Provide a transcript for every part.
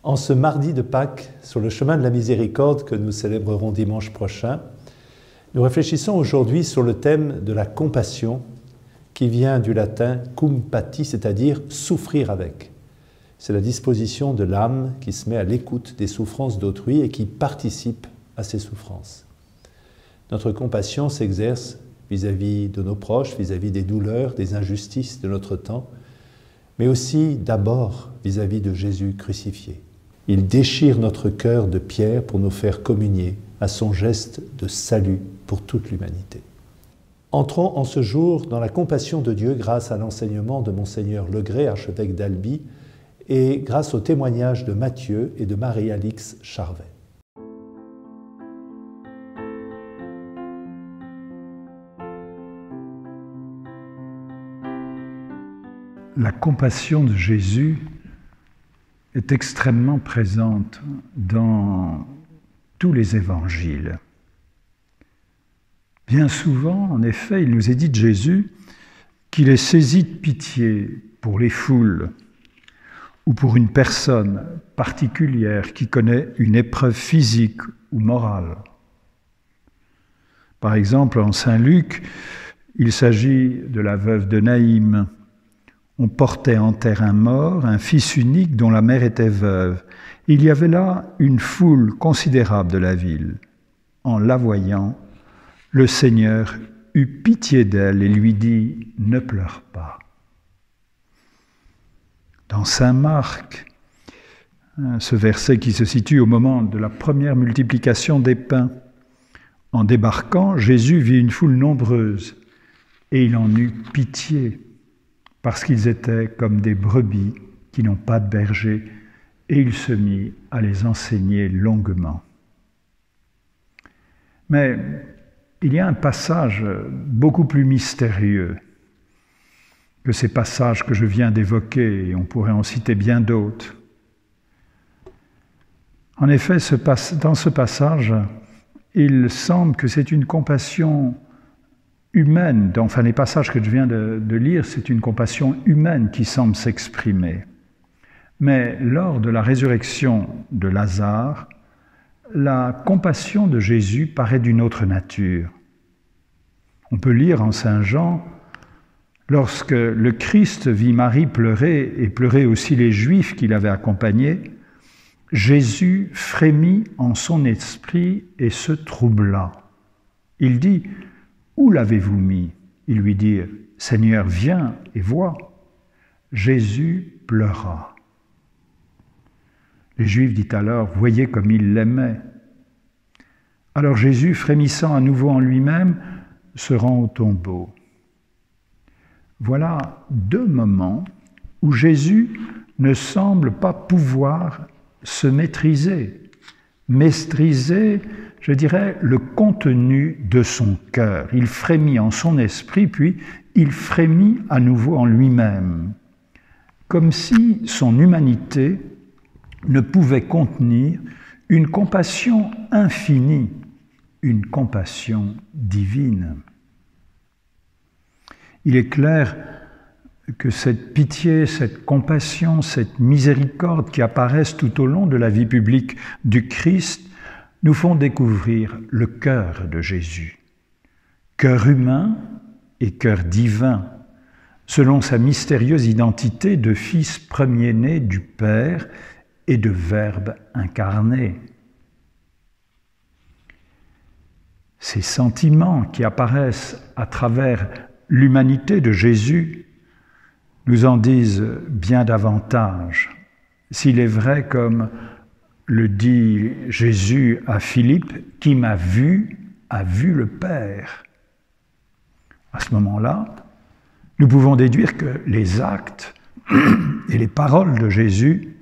En ce mardi de Pâques, sur le chemin de la miséricorde que nous célébrerons dimanche prochain, nous réfléchissons aujourd'hui sur le thème de la compassion qui vient du latin cum pati, c'est-à-dire souffrir avec. C'est la disposition de l'âme qui se met à l'écoute des souffrances d'autrui et qui participe à ces souffrances. Notre compassion s'exerce vis-à-vis de nos proches, vis-à-vis des douleurs, des injustices de notre temps, mais aussi d'abord vis-à-vis de Jésus crucifié. Il déchire notre cœur de pierre pour nous faire communier à son geste de salut pour toute l'humanité. Entrons en ce jour dans la compassion de Dieu grâce à l'enseignement de Monseigneur Legret, archevêque d'Albi, et grâce au témoignage de Matthieu et de Marie-Alix Charvet. La compassion de Jésus est extrêmement présente dans tous les évangiles. Bien souvent, en effet, il nous est dit de Jésus qu'il est saisi de pitié pour les foules ou pour une personne particulière qui connaît une épreuve physique ou morale. Par exemple, en Saint Luc, il s'agit de la veuve de Naïm. On portait en terre un mort, un fils unique dont la mère était veuve. Il y avait là une foule considérable de la ville. En la voyant, le Seigneur eut pitié d'elle et lui dit « Ne pleure pas ». Dans Saint Marc, ce verset qui se situe au moment de la première multiplication des pains, en débarquant, Jésus vit une foule nombreuse et il en eut pitié, parce qu'ils étaient comme des brebis qui n'ont pas de berger, et il se mit à les enseigner longuement. Mais il y a un passage beaucoup plus mystérieux que ces passages que je viens d'évoquer, et on pourrait en citer bien d'autres. En effet, dans ce passage, il semble que c'est une compassion humaine, enfin les passages que je viens de lire, c'est une compassion humaine qui semble s'exprimer. Mais lors de la résurrection de Lazare, la compassion de Jésus paraît d'une autre nature. On peut lire en Saint Jean, lorsque le Christ vit Marie pleurer et pleurer aussi les Juifs qui l'avaient accompagné, Jésus frémit en son esprit et se troubla. Il dit « Où l'avez-vous mis » Ils lui dirent « Seigneur, viens et vois ». Jésus pleura. Les Juifs disent alors « Voyez comme il l'aimait ». Alors Jésus, frémissant à nouveau en lui-même, se rend au tombeau. Voilà deux moments où Jésus ne semble pas pouvoir se maîtriser, je dirais, le contenu de son cœur. Il frémit en son esprit, puis il frémit à nouveau en lui-même, comme si son humanité ne pouvait contenir une compassion infinie, une compassion divine. Il est clair que cette pitié, cette compassion, cette miséricorde qui apparaissent tout au long de la vie publique du Christ nous font découvrir le cœur de Jésus. Cœur humain et cœur divin, selon sa mystérieuse identité de fils premier-né du Père et de Verbe incarné. Ces sentiments qui apparaissent à travers l'humanité de Jésus nous en disent bien davantage. S'il est vrai, comme le dit Jésus à Philippe, « Qui m'a vu, a vu le Père ». À ce moment-là, nous pouvons déduire que les actes et les paroles de Jésus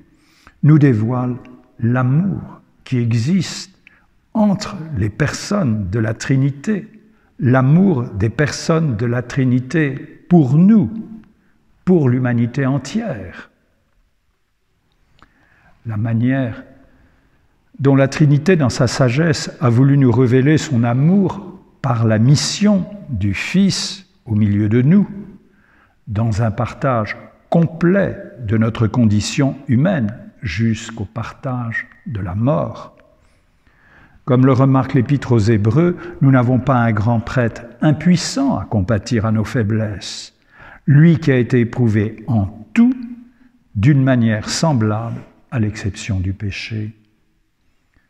nous dévoilent l'amour qui existe entre les personnes de la Trinité, l'amour des personnes de la Trinité pour nous, pour l'humanité entière. La manière dont la Trinité, dans sa sagesse, a voulu nous révéler son amour par la mission du Fils au milieu de nous, dans un partage complet de notre condition humaine, jusqu'au partage de la mort. Comme le remarque l'Épître aux Hébreux, nous n'avons pas un grand prêtre impuissant à compatir à nos faiblesses, lui qui a été éprouvé en tout d'une manière semblable à l'exception du péché.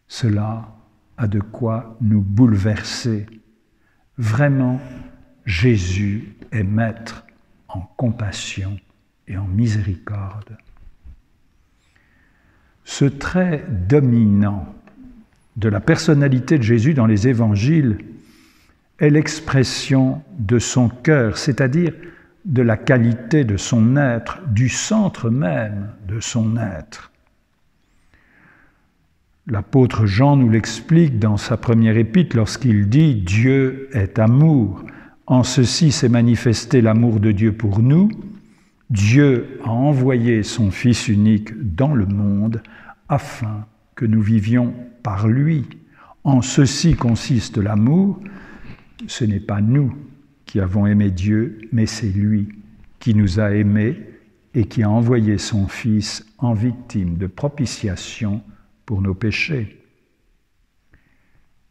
Cela a de quoi nous bouleverser. Vraiment, Jésus est maître en compassion et en miséricorde. Ce trait dominant de la personnalité de Jésus dans les évangiles est l'expression de son cœur, c'est-à-dire de la qualité de son être, du centre même de son être. L'apôtre Jean nous l'explique dans sa première épître lorsqu'il dit « Dieu est amour ». En ceci s'est manifesté l'amour de Dieu pour nous. Dieu a envoyé son Fils unique dans le monde afin que nous vivions par lui. En ceci consiste l'amour. Ce n'est pas nous qui avons aimé Dieu, mais c'est lui qui nous a aimés et qui a envoyé son Fils en victime de propitiation pour nos péchés.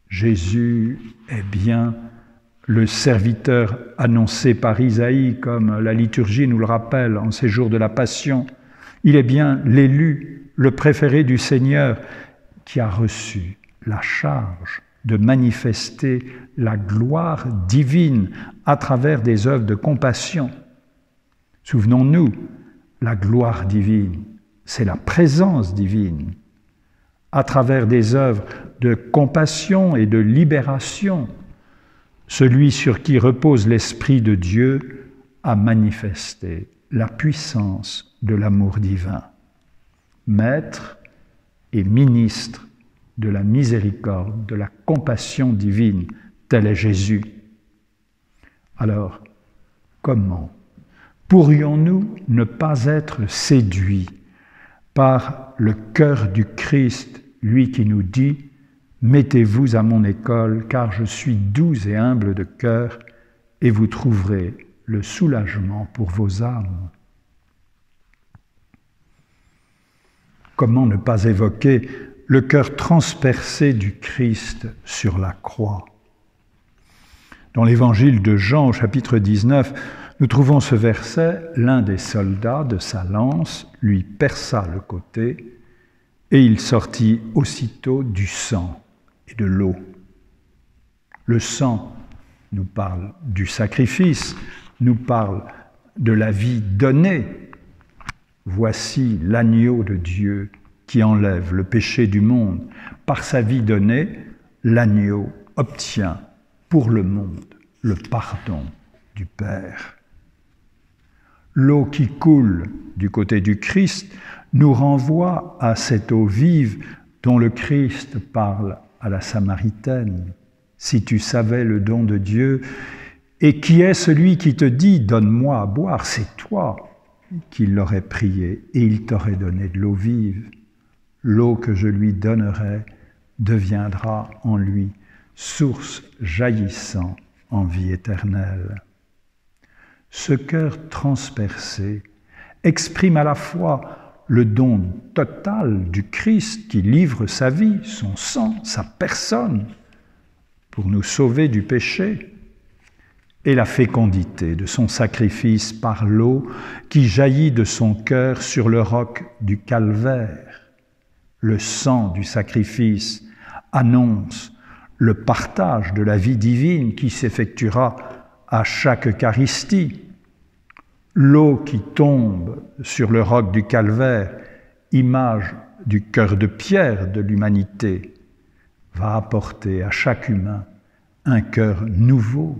Jésus est bien le serviteur annoncé par Isaïe, comme la liturgie nous le rappelle en ces jours de la Passion. Il est bien l'élu, le préféré du Seigneur, qui a reçu la charge de manifester la gloire divine à travers des œuvres de compassion. Souvenons-nous, la gloire divine, c'est la présence divine. À travers des œuvres de compassion et de libération, celui sur qui repose l'Esprit de Dieu a manifesté la puissance de l'amour divin. Maître et ministre de la miséricorde, de la compassion divine, tel est Jésus. Alors, comment pourrions-nous ne pas être séduits par le cœur du Christ, lui qui nous dit « Mettez-vous à mon école, car je suis doux et humble de cœur, et vous trouverez le soulagement pour vos âmes. » Comment ne pas évoquer le cœur transpercé du Christ sur la croix? Dans l'évangile de Jean, au chapitre 19, nous trouvons ce verset « L'un des soldats de sa lance lui perça le côté, et il sortit aussitôt du sang et de l'eau. » Le sang nous parle du sacrifice, nous parle de la vie donnée. Voici l'agneau de Dieu qui enlève le péché du monde. Par sa vie donnée, l'agneau obtient pour le monde le pardon du Père. L'eau qui coule du côté du Christ nous renvoie à cette eau vive dont le Christ parle à la Samaritaine. Si tu savais le don de Dieu, et qui est celui qui te dit « Donne-moi à boire », c'est toi qui l'aurais prié et il t'aurait donné de l'eau vive. L'eau que je lui donnerai deviendra en lui source jaillissant en vie éternelle. Ce cœur transpercé exprime à la fois le don total du Christ qui livre sa vie, son sang, sa personne, pour nous sauver du péché, et la fécondité de son sacrifice par l'eau qui jaillit de son cœur sur le roc du calvaire. Le sang du sacrifice annonce le partage de la vie divine qui s'effectuera à chaque Eucharistie. L'eau qui tombe sur le roc du calvaire, image du cœur de pierre de l'humanité, va apporter à chaque humain un cœur nouveau,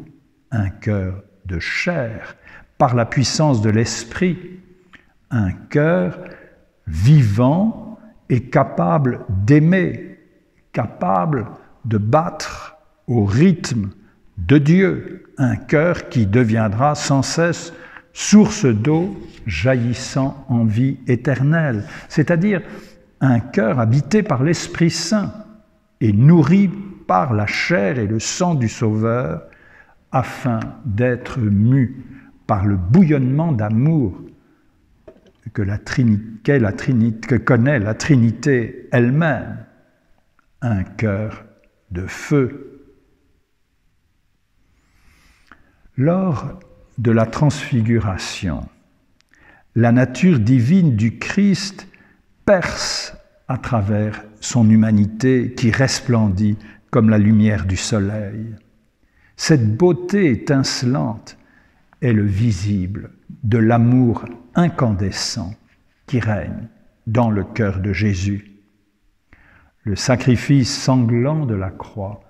un cœur de chair, par la puissance de l'esprit, un cœur vivant et capable d'aimer, capable de battre au rythme de Dieu, un cœur qui deviendra sans cesse source d'eau jaillissant en vie éternelle, c'est-à-dire un cœur habité par l'Esprit Saint et nourri par la chair et le sang du Sauveur, afin d'être mu par le bouillonnement d'amour que connaît la Trinité elle-même, un cœur de feu. Lors de la transfiguration, la nature divine du Christ perce à travers son humanité qui resplendit comme la lumière du soleil. Cette beauté étincelante est le visible de l'amour incandescent qui règne dans le cœur de Jésus. Le sacrifice sanglant de la croix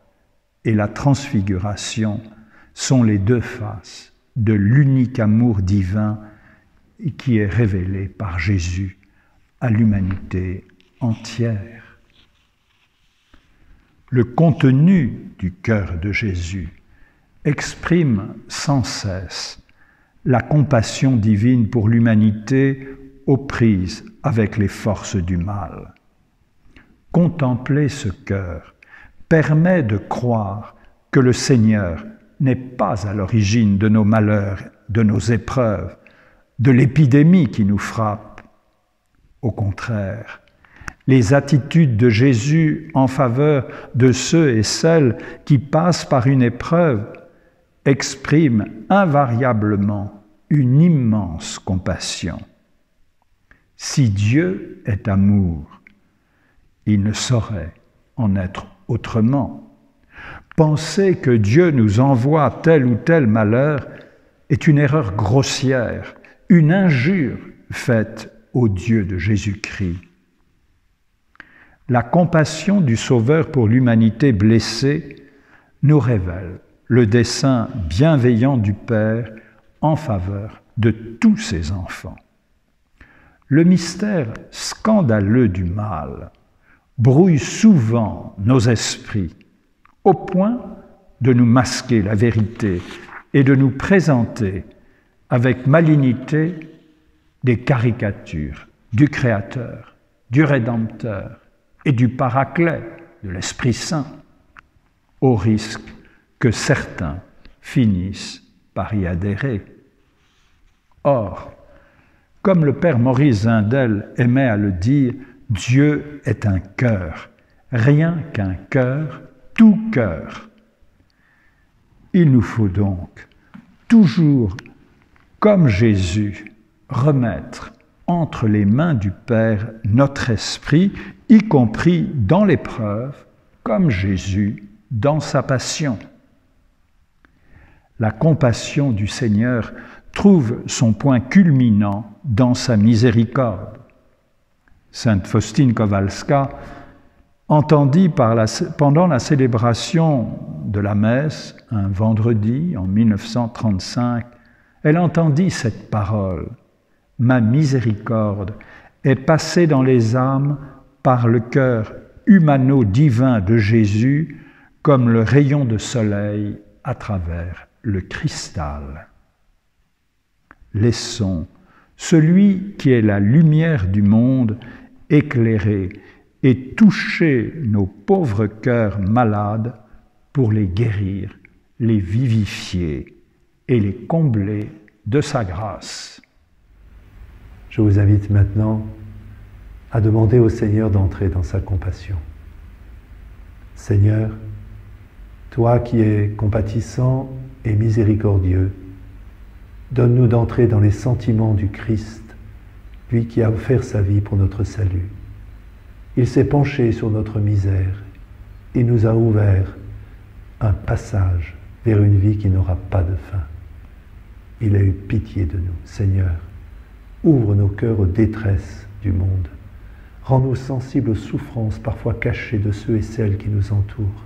et la transfiguration sont les deux faces de l'unique amour divin qui est révélé par Jésus à l'humanité entière. Le contenu du cœur de Jésus exprime sans cesse la compassion divine pour l'humanité aux prises avec les forces du mal. Contempler ce cœur permet de croire que le Seigneur n'est pas à l'origine de nos malheurs, de nos épreuves, de l'épidémie qui nous frappe. Au contraire, les attitudes de Jésus en faveur de ceux et celles qui passent par une épreuve expriment invariablement une immense compassion. Si Dieu est amour, il ne saurait en être autrement. Penser que Dieu nous envoie tel ou tel malheur est une erreur grossière, une injure faite au Dieu de Jésus-Christ. La compassion du Sauveur pour l'humanité blessée nous révèle le dessein bienveillant du Père en faveur de tous ses enfants. Le mystère scandaleux du mal brouille souvent nos esprits au point de nous masquer la vérité et de nous présenter avec malignité des caricatures du Créateur, du Rédempteur et du Paraclet, de l'Esprit Saint, au risque que certains finissent par y adhérer. Or, comme le Père Maurice Zindel aimait à le dire, Dieu est un cœur, rien qu'un cœur, tout cœur. Il nous faut donc toujours, comme Jésus, remettre entre les mains du Père notre esprit, y compris dans l'épreuve, comme Jésus dans sa passion. La compassion du Seigneur trouve son point culminant dans sa miséricorde. Sainte Faustine Kowalska entendit pendant la célébration de la messe, un vendredi en 1935, elle entendit cette parole: « Ma miséricorde est passée dans les âmes par le cœur humano-divin de Jésus comme le rayon de soleil à travers le cristal. » Laissons celui qui est la lumière du monde éclairer et toucher nos pauvres cœurs malades pour les guérir, les vivifier et les combler de sa grâce. Je vous invite maintenant à demander au Seigneur d'entrer dans sa compassion. Seigneur, toi qui es compatissant et miséricordieux, donne-nous d'entrer dans les sentiments du Christ, lui qui a offert sa vie pour notre salut. Il s'est penché sur notre misère et nous a ouvert un passage vers une vie qui n'aura pas de fin. Il a eu pitié de nous. Seigneur, ouvre nos cœurs aux détresses du monde. Rends-nous sensibles aux souffrances parfois cachées de ceux et celles qui nous entourent.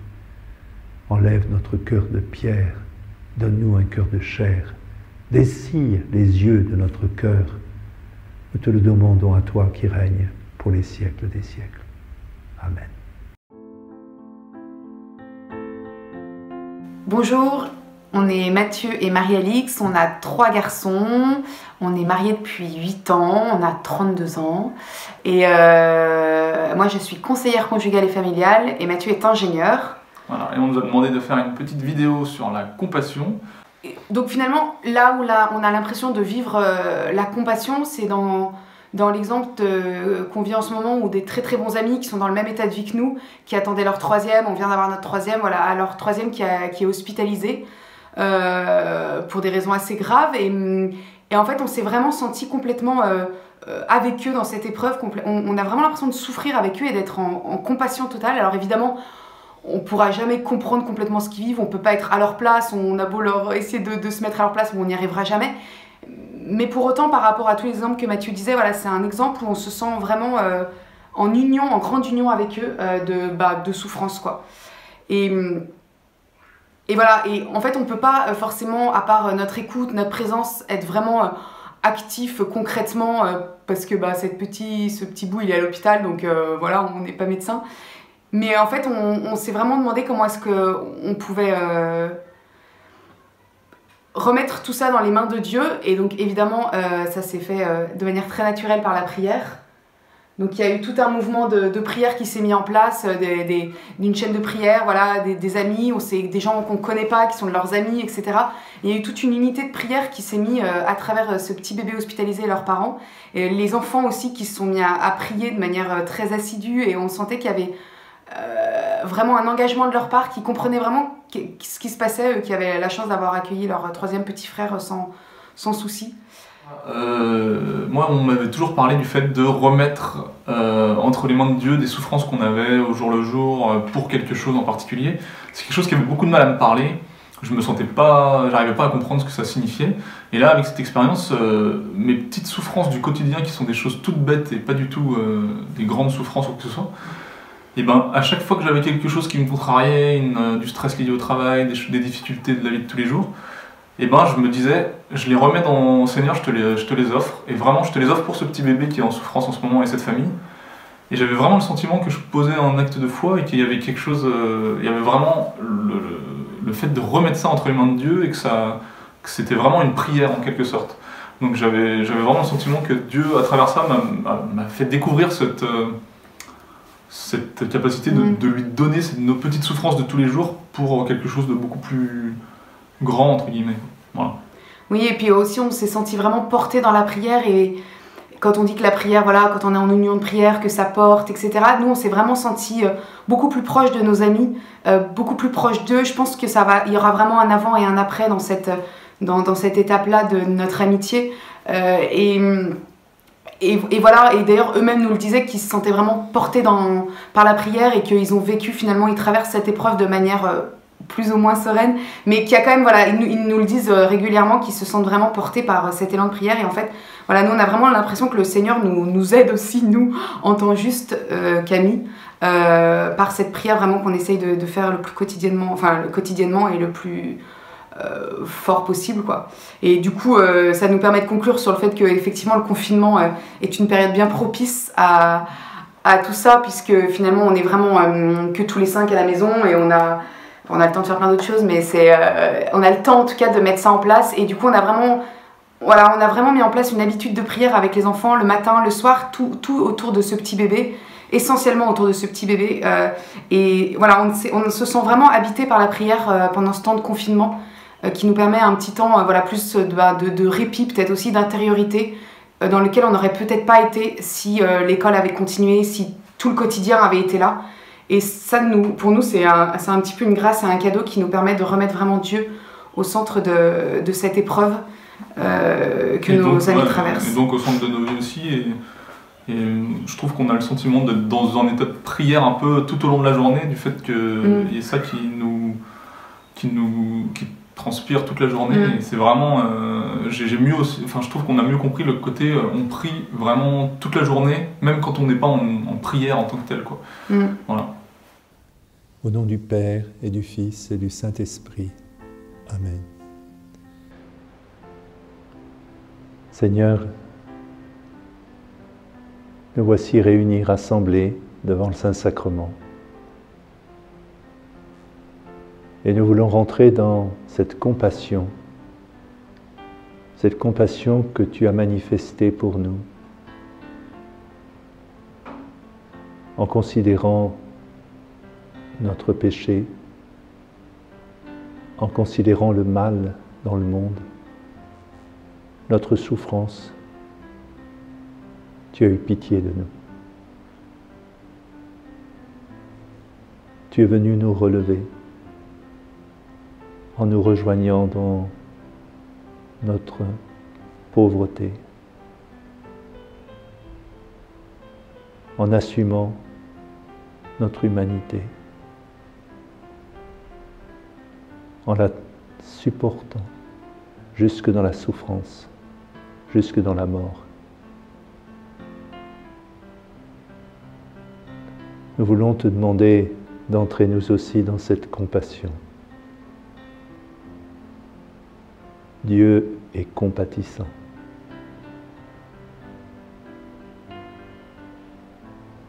Enlève notre cœur de pierre, donne-nous un cœur de chair. Dessille les yeux de notre cœur. Nous te le demandons à toi qui règnes pour les siècles des siècles. Amen. Bonjour, on est Mathieu et Marie-Alix, on a 3 garçons, on est mariés depuis 8 ans, on a 32 ans et moi je suis conseillère conjugale et familiale et Mathieu est ingénieur. Voilà, et on nous a demandé de faire une petite vidéo sur la compassion. Donc finalement, là où on a l'impression de vivre la compassion, c'est dans dans l'exemple qu'on vit en ce moment, où des très très bons amis qui sont dans le même état de vie que nous, qui attendaient leur troisième, on vient d'avoir notre troisième, voilà, leur troisième qui est hospitalisé pour des raisons assez graves. Et en fait, on s'est vraiment senti complètement avec eux dans cette épreuve. On a vraiment l'impression de souffrir avec eux et d'être en compassion totale. Alors évidemment, on pourra jamais comprendre complètement ce qu'ils vivent, on peut pas être à leur place, on a beau leur essayer de se mettre à leur place, mais on n'y arrivera jamais. Mais pour autant, par rapport à tous les exemples que Mathieu disait, voilà, c'est un exemple où on se sent vraiment en union, en grande union avec eux, de souffrance, quoi. Et voilà, et en fait, on peut pas forcément, à part notre écoute, notre présence, être vraiment actif concrètement, parce que ce petit bout, il est à l'hôpital, donc voilà, on n'est pas médecin. Mais en fait, on s'est vraiment demandé comment est-ce qu'on pouvait remettre tout ça dans les mains de Dieu. Et donc évidemment, ça s'est fait de manière très naturelle par la prière. Donc il y a eu tout un mouvement de prière qui s'est mis en place, d'une chaîne de prière, voilà, des amis, des gens qu'on ne connaît pas, qui sont de leurs amis, etc. Il y a eu toute une unité de prière qui s'est mise à travers ce petit bébé hospitalisé et leurs parents. Et les enfants aussi qui se sont mis à prier de manière très assidue, et on sentait qu'il y avait vraiment un engagement de leur part, qui comprenaient vraiment ce qui se passait, qui avaient la chance d'avoir accueilli leur troisième petit frère sans souci. Moi, on m'avait toujours parlé du fait de remettre entre les mains de Dieu des souffrances qu'on avait au jour le jour pour quelque chose en particulier. C'est quelque chose qui avait beaucoup de mal à me parler. J'arrivais pas à comprendre ce que ça signifiait. Et là, avec cette expérience, mes petites souffrances du quotidien, qui sont des choses toutes bêtes et pas du tout des grandes souffrances ou quoi que ce soit, et à chaque fois que j'avais quelque chose qui me contrariait, du stress lié au travail, des difficultés de la vie de tous les jours, je me disais, je les remets dans Seigneur, je te les offre, et vraiment je te les offre pour ce petit bébé qui est en souffrance en ce moment et cette famille. Et j'avais vraiment le sentiment que je posais un acte de foi et qu'il y avait quelque chose, il y avait vraiment le fait de remettre ça entre les mains de Dieu, et que c'était vraiment une prière en quelque sorte. Donc j'avais vraiment le sentiment que Dieu, à travers ça, m'a fait découvrir cette capacité de lui donner nos petites souffrances de tous les jours pour quelque chose de beaucoup plus grand, entre guillemets. Voilà. Oui, et puis aussi on s'est senti vraiment porté dans la prière, et quand on dit que la prière, voilà, quand on est en union de prière, que ça porte, etc., nous on s'est vraiment senti beaucoup plus proche de nos amis, beaucoup plus proche d'eux. Je pense que il y aura vraiment un avant et un après dans cette étape-là de notre amitié. Et voilà, et d'ailleurs eux-mêmes nous le disaient, qu'ils se sentaient vraiment portés par la prière, et qu'ils ont vécu, finalement, ils traversent cette épreuve de manière plus ou moins sereine, mais qu'il y a quand même, voilà, ils nous le disent régulièrement, qu'ils se sentent vraiment portés par cet élan de prière. Et en fait, voilà, nous on a vraiment l'impression que le Seigneur nous aide aussi, nous, en tant juste qu'amis, par cette prière vraiment qu'on essaye de faire le quotidiennement et le plus fort possible, quoi. Et du coup, ça nous permet de conclure sur le fait que effectivement le confinement est une période bien propice à tout ça, puisque finalement on est vraiment que tous les 5 à la maison, et on a le temps de faire plein d'autres choses, mais on a le temps en tout cas de mettre ça en place. Et du coup on a vraiment mis en place une habitude de prière avec les enfants, le matin, le soir, tout autour de ce petit bébé, essentiellement autour de ce petit bébé. Et voilà, on se sent vraiment habité par la prière pendant ce temps de confinement, qui nous permet un petit temps plus de répit, peut-être aussi d'intériorité, dans lequel on n'aurait peut-être pas été si l'école avait continué, si tout le quotidien avait été là. Et ça, pour nous, c'est un petit peu une grâce et un cadeau qui nous permet de remettre vraiment Dieu au centre de cette épreuve que nos amis traversent. Et donc au centre de nos vies aussi. Et je trouve qu'on a le sentiment d'être dans un état de prière un peu tout au long de la journée, du fait qu'il y ait ça qui transpire toute la journée. Et c'est vraiment, je trouve qu'on a mieux compris le côté on prie vraiment toute la journée, même quand on n'est pas en prière en tant que tel, quoi. Voilà. Au nom du Père et du Fils et du Saint-Esprit. Amen. Seigneur, nous voici réunis, rassemblés devant le Saint-Sacrement. Et nous voulons rentrer dans cette compassion que tu as manifestée pour nous, en considérant notre péché, en considérant le mal dans le monde, notre souffrance, Tu as eu pitié de nous. Tu es venu nous relever en nous rejoignant dans notre pauvreté, en assumant notre humanité, en la supportant jusque dans la souffrance, jusque dans la mort. Nous voulons te demander d'entrer nous aussi dans cette compassion. Dieu est compatissant.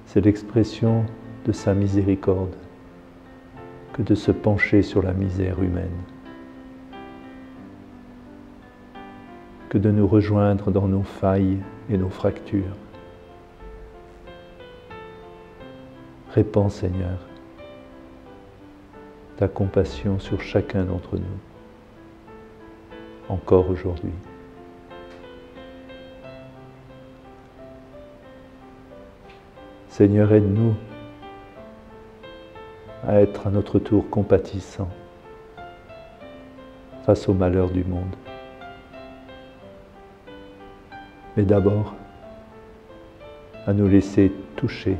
C'est l'expression de sa miséricorde que de se pencher sur la misère humaine, que de nous rejoindre dans nos failles et nos fractures. Répands, Seigneur, ta compassion sur chacun d'entre nous, encore aujourd'hui. Seigneur, aide-nous à être à notre tour compatissants face aux malheurs du monde. Mais d'abord, à nous laisser toucher,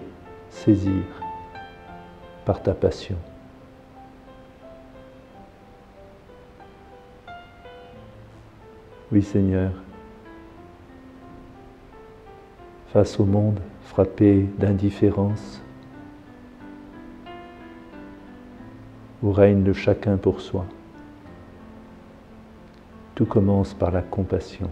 saisir par ta passion. Oui, Seigneur, face au monde frappé d'indifférence, où règne le chacun pour soi, tout commence par la compassion.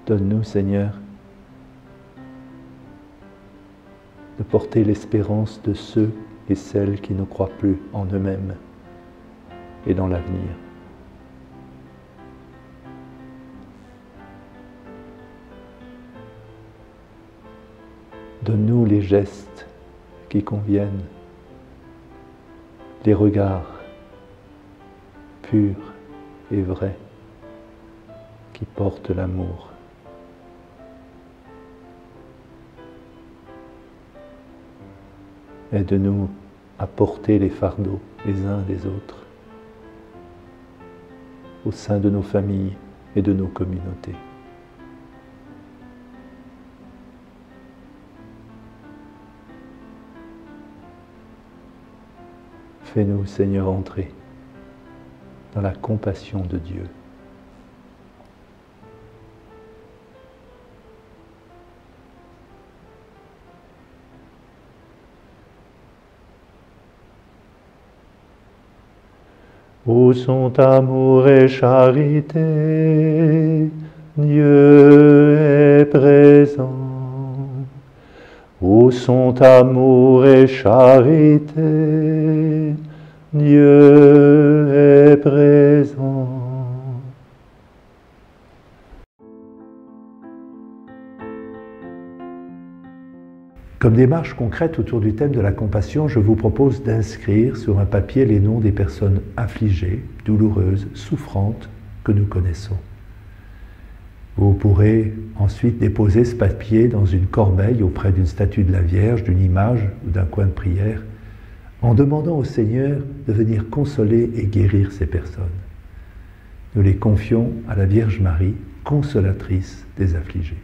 Donne-nous, Seigneur, de porter l'espérance de ceux et celles qui ne croient plus en eux-mêmes et dans l'avenir. Donne-nous les gestes qui conviennent, les regards purs et vrais qui portent l'amour. Aide-nous à porter les fardeaux les uns des autres au sein de nos familles et de nos communautés. Fais-nous, Seigneur, entrer dans la compassion de Dieu. Où sont amour et charité, Dieu est présent. Où sont amour et charité, Dieu est présent. Comme démarche concrète autour du thème de la compassion, je vous propose d'inscrire sur un papier les noms des personnes affligées, douloureuses, souffrantes que nous connaissons. Vous pourrez ensuite déposer ce papier dans une corbeille auprès d'une statue de la Vierge, d'une image ou d'un coin de prière, en demandant au Seigneur de venir consoler et guérir ces personnes. Nous les confions à la Vierge Marie, consolatrice des affligés.